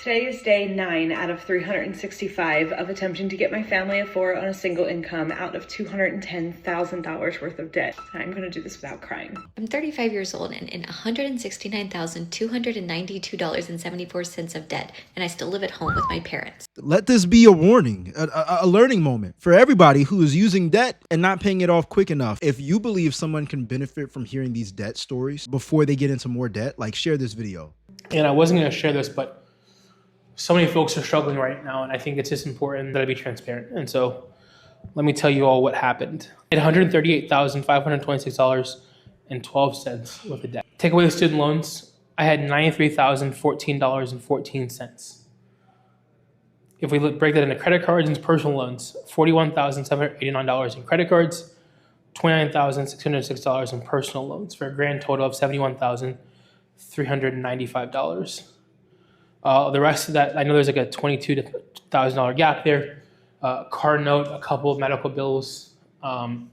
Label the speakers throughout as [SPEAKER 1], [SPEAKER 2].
[SPEAKER 1] Today is day 9 out of 365 of attempting to get my family of 4 on a single income out of $210,000 worth of debt. I'm gonna do this without crying.
[SPEAKER 2] I'm 35 years old and in $169,292.74 of debt, and I still live at home with my parents.
[SPEAKER 3] Let this be a warning, a learning moment for everybody who is using debt and not paying it off quick enough. If you believe someone can benefit from hearing these debt stories before they get into more debt, like, share this video.
[SPEAKER 4] And I wasn't gonna share this, but so many folks are struggling right now, and I think it's just important that I be transparent. And so let me tell you all what happened. I had $138,526.12 worth of debt. Take away the student loans, I had $93,014.14. If we break that into credit cards and personal loans, $41,789 in credit cards, $29,606 in personal loans, for a grand total of $71,395. The rest of that, I know there's like a $22,000 gap there. Car note, a couple of medical bills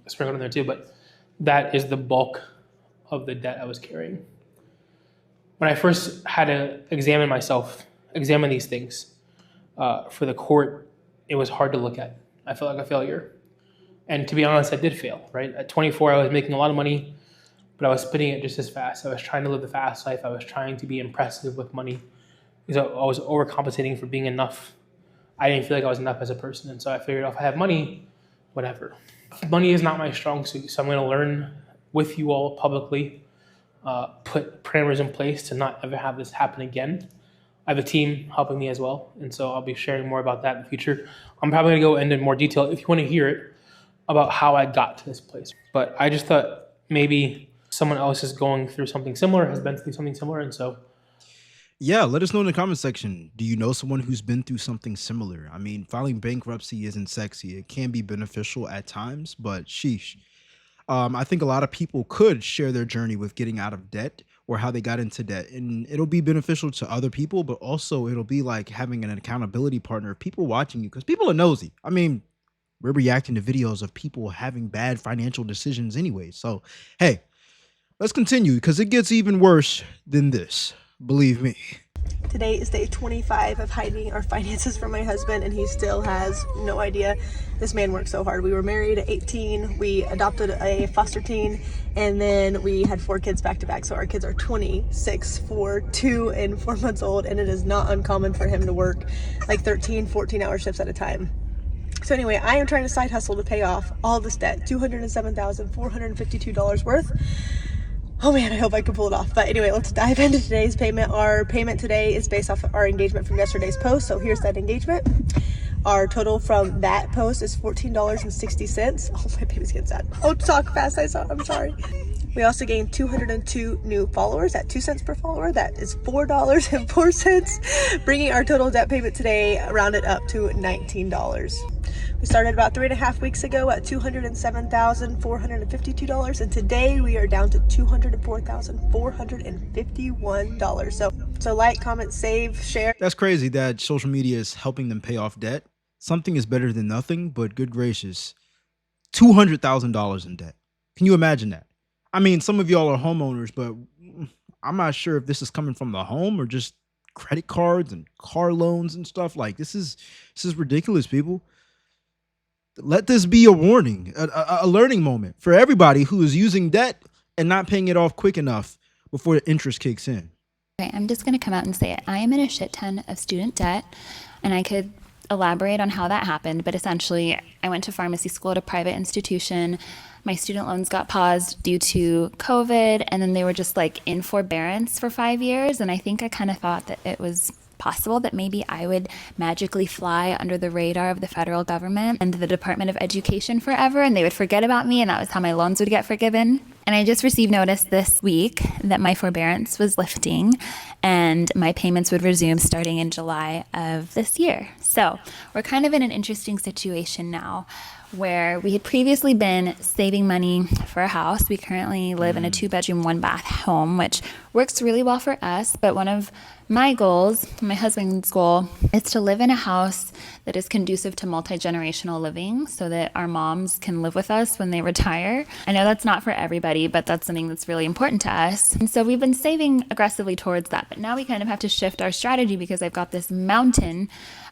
[SPEAKER 4] sprinkled in there too, but that is the bulk of the debt I was carrying. When I first had to examine myself, examine these things for the court, it was hard to look at. I felt like a failure. And to be honest, I did fail, right? At 24, I was making a lot of money, but I was spending it just as fast. I was trying to live the fast life. I was trying to be impressive with money, because I was overcompensating for being enough. I didn't feel like I was enough as a person. And so I figured, if I have money, whatever. Money is not my strong suit. So I'm going to learn with you all publicly, put parameters in place to not ever have this happen again. I have a team helping me as well. And so I'll be sharing more about that in the future. I'm probably going to go into more detail, if you want to hear it, about how I got to this place. But I just thought maybe someone else is going through something similar, has been through something similar. And so
[SPEAKER 3] Yeah, let us know in the comment section. Do you know someone who's been through something similar? I mean, filing bankruptcy isn't sexy. It can be beneficial at times, but sheesh. I think a lot of people could share their journey with getting out of debt or how they got into debt. And it'll be beneficial to other people, but also it'll be like having an accountability partner, people watching you, because people are nosy. I mean, we're reacting to videos of people having bad financial decisions anyway. So, hey, let's continue, because it gets even worse than this. Believe me.
[SPEAKER 5] Today is day 25 of hiding our finances from my husband, and he still has no idea. This man worked so hard. We were married at 18, we adopted a foster teen, and then we had 4 kids back to back. So our kids are 26, 4, 2, and 4 months old, and it is not uncommon for him to work like 13, 14-hour shifts at a time. So anyway, I am trying to side hustle to pay off all this debt, $207,452 worth. Oh man, I hope I can pull it off. But anyway, let's dive into today's payment. Our payment today is based off of our engagement from yesterday's post. So here's that engagement. Our total from that post is $14.60. Oh, my baby's getting sad. Oh, talk fast, I'm sorry. We also gained 202 new followers at 2 cents per follower. That is $4.04, bringing our total debt payment today rounded up to $19. We started about 3.5 weeks ago at $207,452, and today we are down to $204,451. So like, comment, save, share.
[SPEAKER 3] That's crazy that social media is helping them pay off debt. Something is better than nothing, but good gracious, $200,000 in debt. Can you imagine that? I mean, some of y'all are homeowners, but I'm not sure if this is coming from the home or just credit cards and car loans and stuff. Like, this is ridiculous, people. Let this be a warning, a learning moment for everybody who is using debt and not paying it off quick enough before the interest kicks in.
[SPEAKER 6] Okay, I'm just going to come out and say it. I am in a shit ton of student debt, and I could elaborate on how that happened, but essentially I went to pharmacy school at a private institution. My student loans got paused due to COVID, and then they were just like in forbearance for 5 years. And I think I kind of thought that it was possible that maybe I would magically fly under the radar of the federal government and the Department of Education forever, and they would forget about me, and that was how my loans would get forgiven. And I just received notice this week that my forbearance was lifting and my payments would resume starting in July of this year. So we're kind of in an interesting situation now, where we had previously been saving money for a house. We currently live in a 2-bedroom, 1-bath home, which works really well for us. But one of My goals, my husband's goal, is to live in a house that is conducive to multi-generational living so that our moms can live with us when they retire. I know that's not for everybody, but that's something that's really important to us. And so we've been saving aggressively towards that, but now we kind of have to shift our strategy because I've got this mountain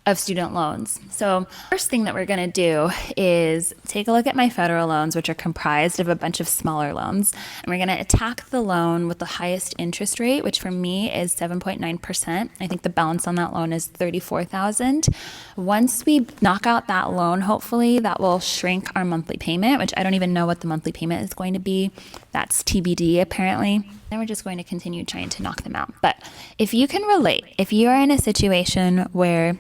[SPEAKER 6] of student loans. So first thing that we're going to do is take a look at my federal loans, which are comprised of a bunch of smaller loans. And we're going to attack the loan with the highest interest rate, which for me is 7.9%. I think the balance on that loan is $34,000. Once we knock out that loan, hopefully that will shrink our monthly payment, which I don't even know what the monthly payment is going to be. That's TBD apparently. Then we're just going to continue trying to knock them out. But if you can relate, if you are in a situation where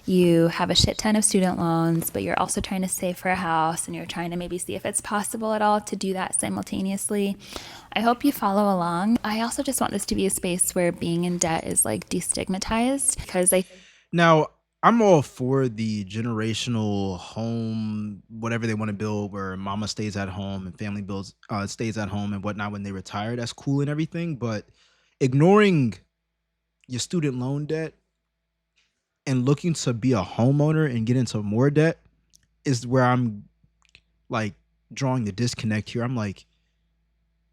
[SPEAKER 6] you have a shit ton of student loans, but you're also trying to save for a house and you're trying to maybe see if it's possible at all to do that simultaneously, I hope you follow along. I also just want this to be a space where being in debt is like destigmatized because
[SPEAKER 3] Now, I'm all for the generational home, whatever they want to build, where mama stays at home and family builds stays at home and whatnot when they retire. That's cool and everything, but ignoring your student loan debt and looking to be a homeowner and get into more debt is where I'm like drawing the disconnect here. I'm like,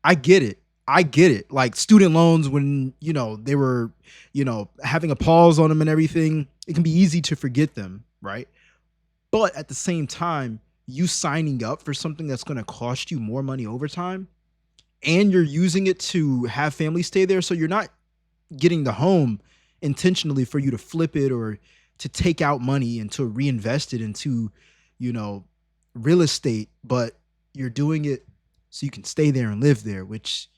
[SPEAKER 3] I get it. I get it. Like student loans, when, they were, having a pause on them and everything, it can be easy to forget them, right? But at the same time, you signing up for something that's going to cost you more money over time and you're using it to have family stay there. So you're not getting the home intentionally for you to flip it or to take out money and to reinvest it into, real estate, but you're doing it so you can stay there and live there, which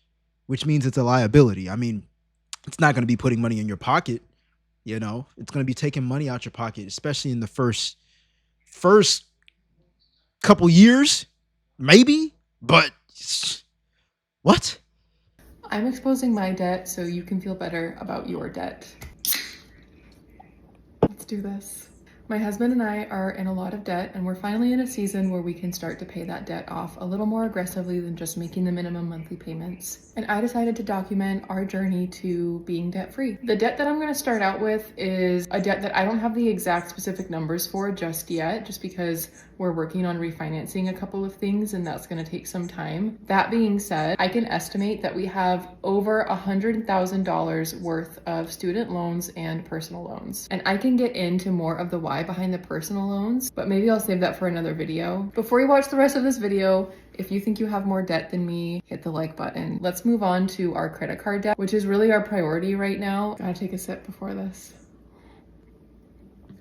[SPEAKER 3] means it's a liability. I mean, it's not going to be putting money in your pocket, it's going to be taking money out your pocket, especially in the first couple years, maybe, but what?
[SPEAKER 7] I'm exposing my debt so you can feel better about your debt. Let's do this. My husband and I are in a lot of debt, and we're finally in a season where we can start to pay that debt off a little more aggressively than just making the minimum monthly payments. And I decided to document our journey to being debt-free. The debt that I'm going to start out with is a debt that I don't have the exact specific numbers for just yet, just because we're working on refinancing a couple of things and that's going to take some time. That being said, I can estimate that we have over $100,000 worth of student loans and personal loans. And I can get into more of the why behind the personal loans, but maybe I'll save that for another video. Before you watch the rest of this video, if you think you have more debt than me, hit the like button. Let's move on to our credit card debt, which is really our priority right now. Gotta take a sip before this.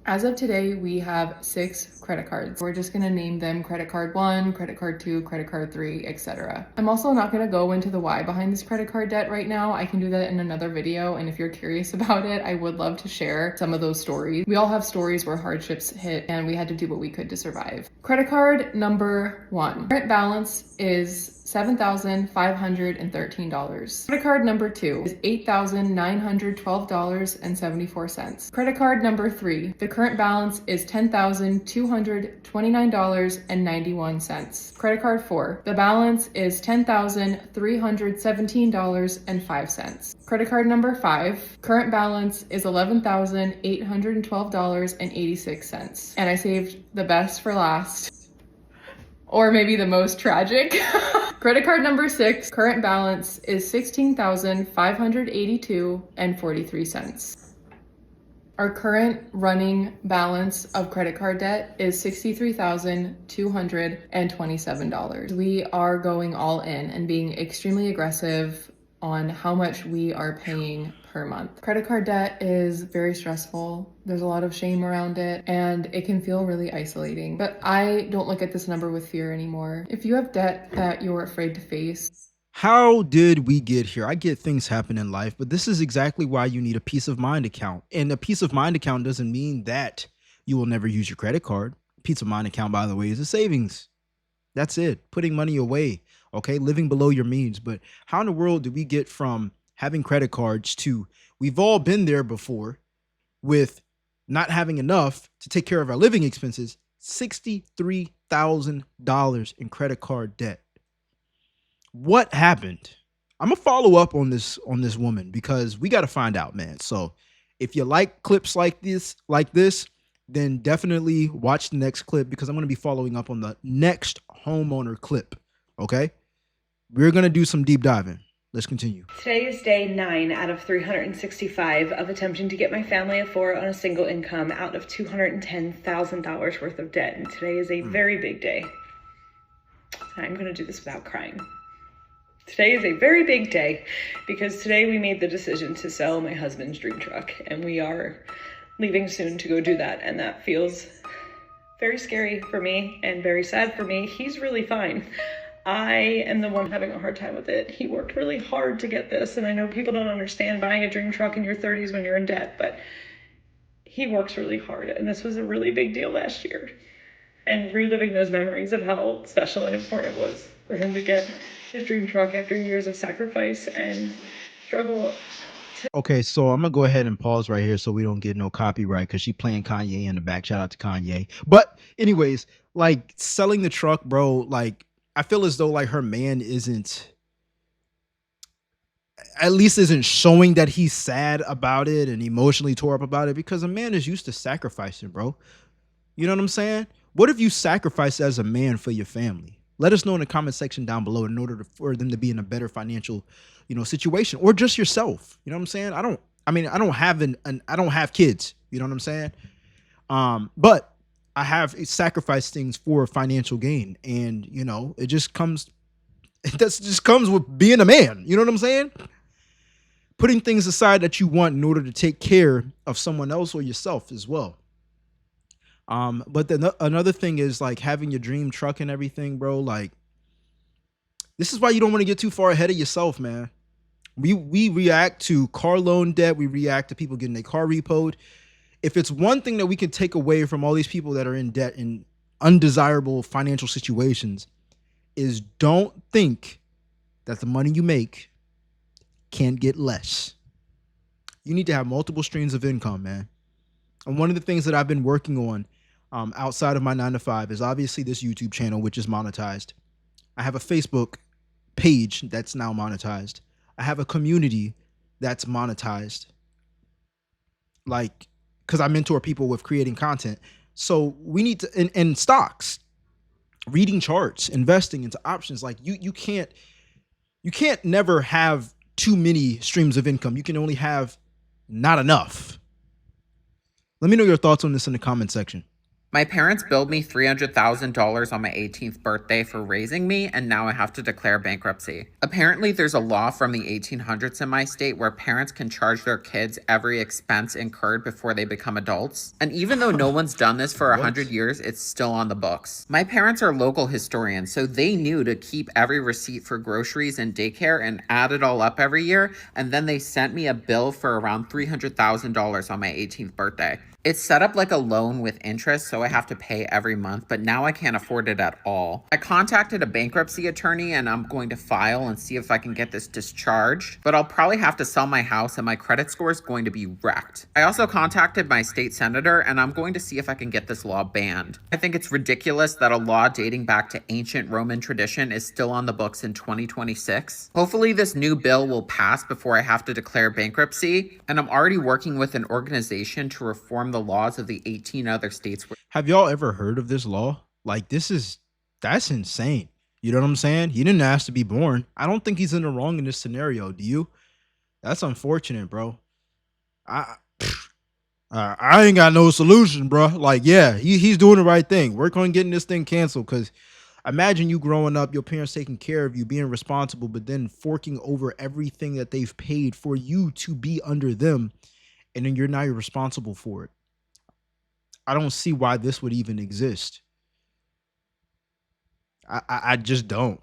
[SPEAKER 7] As of today, we have 6 credit cards. We're just gonna name them credit card 1, credit card 2, credit card 3, etc. I'm also not gonna go into the why behind this credit card debt right now. I can do that in another video, and if you're curious about it, I would love to share some of those stories. We all have stories where hardships hit and we had to do what we could to survive. Credit card number 1. Current balance is $7,513. Credit card number 2 is $8,912.74. Credit card number 3, the current balance is $10,229.91. Credit card 4, the balance is $10,317.05. Credit card number 5, current balance is $11,812.86. And I saved the best for last. Or maybe the most tragic. Credit card number 6, current balance is $16,582.43. Our current running balance of credit card debt is $63,227. We are going all in and being extremely aggressive on how much we are paying per month. Credit card debt is very stressful. There's a lot of shame around it and it can feel really isolating. But I don't look at this number with fear anymore. If you have debt that you're afraid to face,
[SPEAKER 3] How did we get here? I get things happen in life, but this is exactly why you need a peace of mind account. And a peace of mind account doesn't mean that you will never use your credit card. Peace of mind account, by the way, is a savings. That's it. Putting money away, okay? Living below your means. But how in the world do we get from having credit cards to, we've all been there before with not having enough to take care of our living expenses, $63,000 in credit card debt. What happened? I'm gonna follow up on this woman because we got to find out, man. So If you like clips like this, then definitely watch the next clip because I'm going to be following up on the next homeowner clip. Okay, we're going to do some deep diving. Let's continue.
[SPEAKER 1] Today is day 9 out of 365 of attempting to get my family of 4 on a single income out of $210,000 worth of debt. And today is a very big day. I'm going to do this without crying. Today is a very big day because today we made the decision to sell my husband's dream truck, and we are leaving soon to go do that. And that feels very scary for me and very sad for me. He's really fine. I am the one having a hard time with it. He worked really hard to get this, and I know people don't understand buying a dream truck in your 30s when you're in debt, but he works really hard, and this was a really big deal last year. And reliving those memories of how special and important it was for him to get his dream truck after years of sacrifice and struggle.
[SPEAKER 3] Okay, so I'm gonna go ahead and pause right here so we don't get no copyright because she playing Kanye in the back. Shout out to Kanye. But anyways, like selling the truck, bro, like I feel as though like her man isn't showing that he's sad about it and emotionally tore up about it because a man is used to sacrificing, bro. You know what I'm saying? What if you sacrifice as a man for your family? Let us know in the comment section down below in order for them to be in a better financial, situation, or just yourself. You know what I'm saying? I don't have kids. You know what I'm saying? But I have sacrificed things for financial gain, and it just comes with being a man. You know what I'm saying? Putting things aside that you want in order to take care of someone else or yourself as well. But then another thing is like having your dream truck and everything, bro. Like, this is why you don't want to get too far ahead of yourself, man. We react to car loan debt. We react to people getting their car repoed. If it's one thing that we can take away from all these people that are in debt in undesirable financial situations is don't think that the money you make can't get less. You need to have multiple streams of income, man. And one of the things that I've been working on outside of my 9-to-5 is obviously this YouTube channel, which is monetized. I have a Facebook page that's now monetized. I have a community that's monetized. Like, because I mentor people with creating content. So we need to, and stocks, reading charts, investing into options. Like you can't never have too many streams of income. You can only have not enough. Let me know your thoughts on this in the comment section.
[SPEAKER 8] My parents billed me $300,000 on my 18th birthday for raising me, and now I have to declare bankruptcy. Apparently, there's a law from the 1800s in my state where parents can charge their kids every expense incurred before they become adults. And even though no one's done this for 100 years, it's still on the books. My parents are local historians, so they knew to keep every receipt for groceries and daycare and add it all up every year, and then they sent me a bill for around $300,000 on my 18th birthday. It's set up like a loan with interest, so I have to pay every month, but now I can't afford it at all. I contacted a bankruptcy attorney and I'm going to file and see if I can get this discharged, but I'll probably have to sell my house and my credit score is going to be wrecked. I also contacted my state senator and I'm going to see if I can get this law banned. I think it's ridiculous that a law dating back to ancient Roman tradition is still on the books in 2026. Hopefully this new bill will pass before I have to declare bankruptcy, and I'm already working with an organization to reform the laws of the 18 other states.
[SPEAKER 3] Have y'all ever heard of this law? Like, that's insane. You know what I'm saying? He didn't ask to be born. I don't think he's in the wrong in this scenario. Do you? That's unfortunate, bro. I ain't got no solution, bro. Like, yeah, he's doing the right thing. Work on getting this thing canceled, because imagine you growing up, your parents taking care of you, being responsible, but then forking over everything that they've paid for you to be under them, and then you're responsible for it. I don't see why this would even exist. I just don't.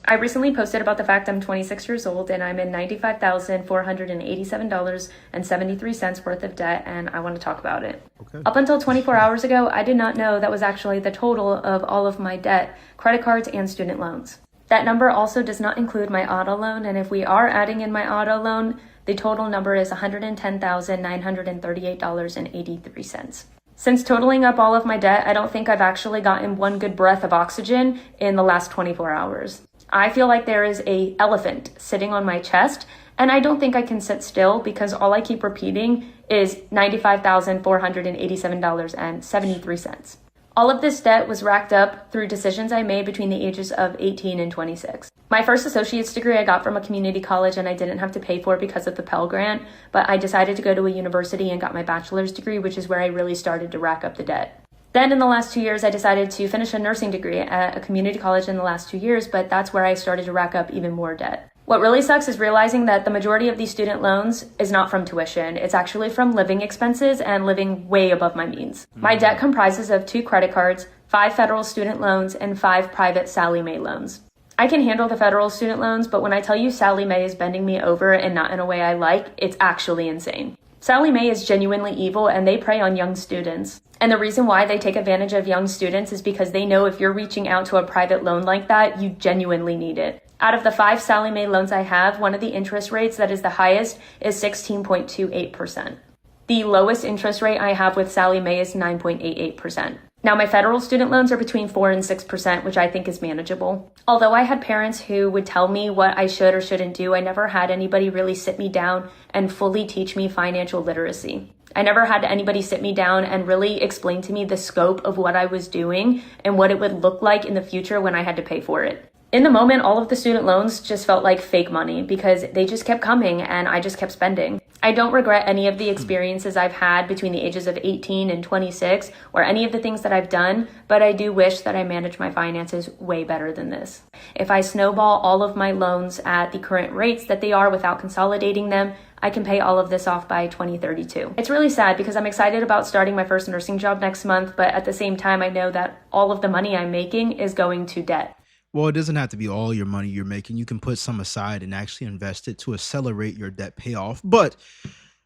[SPEAKER 9] I recently posted about the fact I'm 26 years old and I'm in $95,487.73 worth of debt, and I want to talk about it. Okay. Up until 24 hours ago, I did not know that was actually the total of all of my debt, credit cards, and student loans. That number also does not include my auto loan, and if we are adding in my auto loan, the total number is $110,938.83. Since totaling up all of my debt, I don't think I've actually gotten one good breath of oxygen in the last 24 hours. I feel like there is an elephant sitting on my chest, and I don't think I can sit still because all I keep repeating is $95,487.73. All of this debt was racked up through decisions I made between the ages of 18 and 26. My first associate's degree I got from a community college and I didn't have to pay for it because of the Pell Grant, but I decided to go to a university and got my bachelor's degree, which is where I really started to rack up the debt. Then in the last 2 years, I decided to finish a nursing degree at a community college in the last 2 years, but that's where I started to rack up even more debt. What really sucks is realizing that the majority of these student loans is not from tuition. It's actually from living expenses and living way above my means. My debt comprises of 2 credit cards, 5 federal student loans, and 5 private Sallie Mae loans. I can handle the federal student loans, but when I tell you Sallie Mae is bending me over and not in a way I like, it's actually insane. Sallie Mae is genuinely evil and they prey on young students. And the reason why they take advantage of young students is because they know if you're reaching out to a private loan like that, you genuinely need it. Out of the 5 Sallie Mae loans I have, one of the interest rates that is the highest is 16.28%. The lowest interest rate I have with Sallie Mae is 9.88%. Now, my federal student loans are between 4 and 6%, which I think is manageable. Although I had parents who would tell me what I should or shouldn't do, I never had anybody really sit me down and fully teach me financial literacy. I never had anybody sit me down and really explain to me the scope of what I was doing and what it would look like in the future when I had to pay for it. In the moment, all of the student loans just felt like fake money because they just kept coming and I just kept spending. I don't regret any of the experiences I've had between the ages of 18 and 26 or any of the things that I've done, but I do wish that I managed my finances way better than this. If I snowball all of my loans at the current rates that they are without consolidating them, I can pay all of this off by 2032. It's really sad because I'm excited about starting my first nursing job next month, but at the same time, I know that all of the money I'm making is going to debt.
[SPEAKER 3] Well, it doesn't have to be all your money you're making. You can put some aside and actually invest it to accelerate your debt payoff. But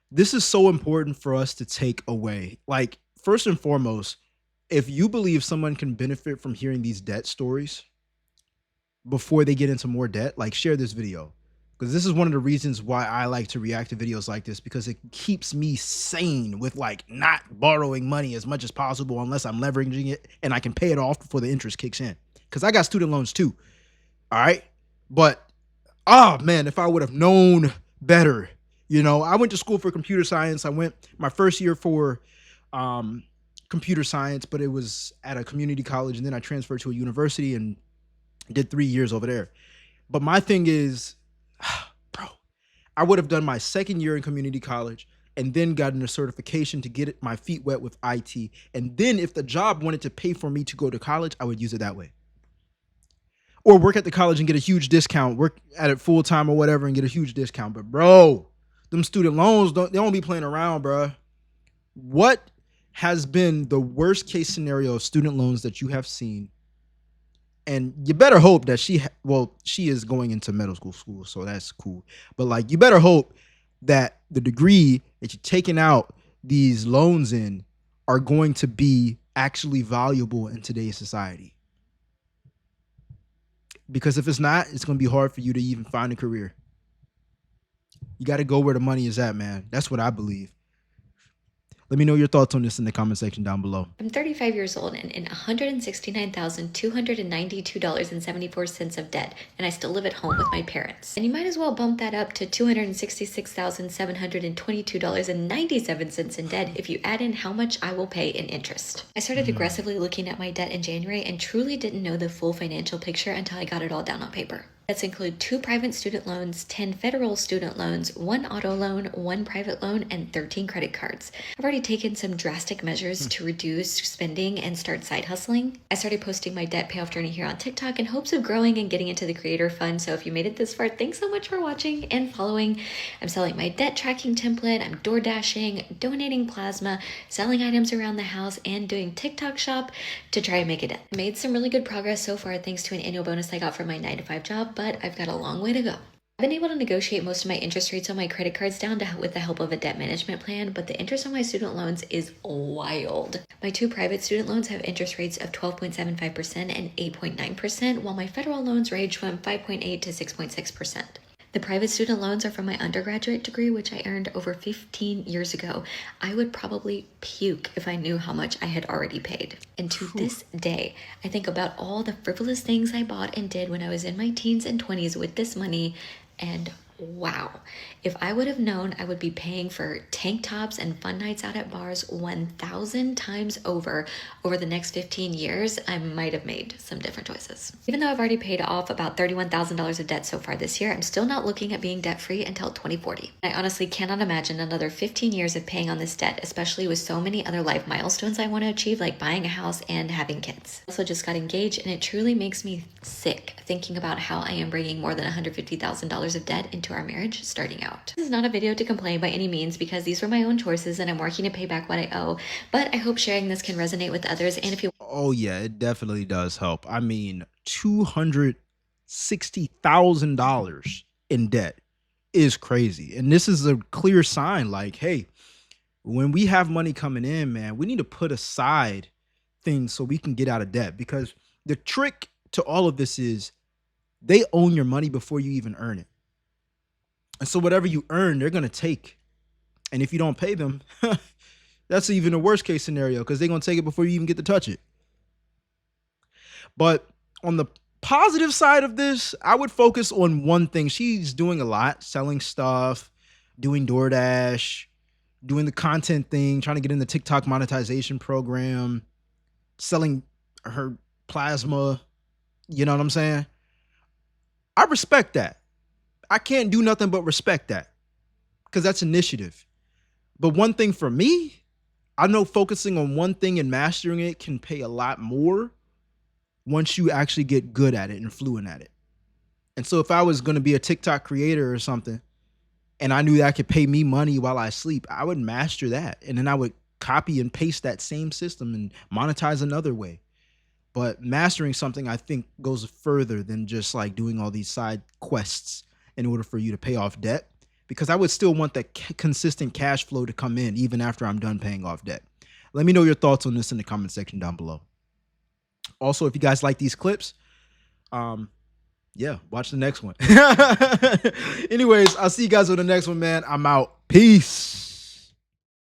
[SPEAKER 3] this is so important for us to take away. Like, first and foremost, if you believe someone can benefit from hearing these debt stories before they get into more debt, like, share this video. Because this is one of the reasons why I like to react to videos like this, because it keeps me sane with like not borrowing money as much as possible unless I'm leveraging it and I can pay it off before the interest kicks in. Because I got student loans too. All right. But, oh man, if I would have known better, you know, I went to school for computer science. I went my first year for computer science, but it was at a community college. And then I transferred to a university and did 3 years over there. But my thing is, bro, I would have done my second year in community college and then gotten a certification to get my feet wet with IT. And then if the job wanted to pay for me to go to college, I would use it that way. Or work at the college and get a huge discount, work at it full time or whatever and get a huge discount. But bro, them student loans, they don't be playing around, bro. What has been the worst case scenario of student loans that you have seen? And you better hope that she is going into medical school, so that's cool. But like, you better hope that the degree that you're taking out these loans in are going to be actually valuable in today's society. Because if it's not, it's going to be hard for you to even find a career. You got to go where the money is at, man. That's what I believe. Let me know your thoughts on this in the comment section down below.
[SPEAKER 2] I'm 35 years old and in $169,292.74 of debt, and I still live at home with my parents. And you might as well bump that up to $266,722.97 in debt if you add in how much I will pay in interest. I started aggressively looking at my debt in January and truly didn't know the full financial picture until I got it all down on paper. That's include 2 private student loans, 10 federal student loans, 1 auto loan, 1 private loan, and 13 credit cards. I've already taken some drastic measures to reduce spending and start side hustling. I started posting my debt payoff journey here on TikTok in hopes of growing and getting into the creator fund. So if you made it this far, thanks so much for watching and following. I'm selling my debt tracking template. I'm door dashing, donating plasma, selling items around the house, and doing TikTok shop to try and make a dent. I made some really good progress so far thanks to an annual bonus I got from my 9-to-5 job, but I've got a long way to go. I've been able to negotiate most of my interest rates on my credit cards down with the help of a debt management plan, but the interest on my student loans is wild. My 2 private student loans have interest rates of 12.75% and 8.9%, while my federal loans range from 5.8 to 6.6%. The private student loans are from my undergraduate degree, which I earned over 15 years ago. I would probably puke if I knew how much I had already paid. And to this day, I think about all the frivolous things I bought and did when I was in my teens and 20s with this money, and wow, if I would have known I would be paying for tank tops and fun nights out at bars 1,000 times over the next 15 years, I might have made some different choices. Even though I've already paid off about $31,000 of debt so far this year, I'm still not looking at being debt-free until 2040. I honestly cannot imagine another 15 years of paying on this debt, especially with so many other life milestones I want to achieve, like buying a house and having kids. I also just got engaged, and it truly makes me sick thinking about how I am bringing more than $150,000 of debt into our marriage starting out. This is not a video to complain by any means, because these were my own choices and I'm working to pay back what I owe, but I hope sharing this can resonate with others. And if you
[SPEAKER 3] Oh yeah, it definitely does help. I mean, $260,000 in debt is crazy. And this is a clear sign like, hey, when we have money coming in, man, we need to put aside things so we can get out of debt, because the trick to all of this is they own your money before you even earn it. And so whatever you earn, they're going to take. And if you don't pay them, that's even a worst case scenario, because they're going to take it before you even get to touch it. But on the positive side of this, I would focus on one thing. She's doing a lot, selling stuff, doing DoorDash, doing the content thing, trying to get in the TikTok monetization program, selling her plasma. You know what I'm saying? I respect that. I can't do nothing but respect that, because that's initiative. But one thing for me, I know focusing on one thing and mastering it can pay a lot more once you actually get good at it and fluent at it. And so if I was going to be a TikTok creator or something, and I knew that could pay me money while I sleep, I would master that. And then I would copy and paste that same system and monetize another way. But mastering something, I think, goes further than just like doing all these side quests in order for you to pay off debt, because I would still want that consistent cash flow to come in even after I'm done paying off debt. Let me know your thoughts on this in the comment section down below. Also, if you guys like these clips, yeah, watch the next one. Anyways, I'll see you guys on the next one, man. I'm out. Peace.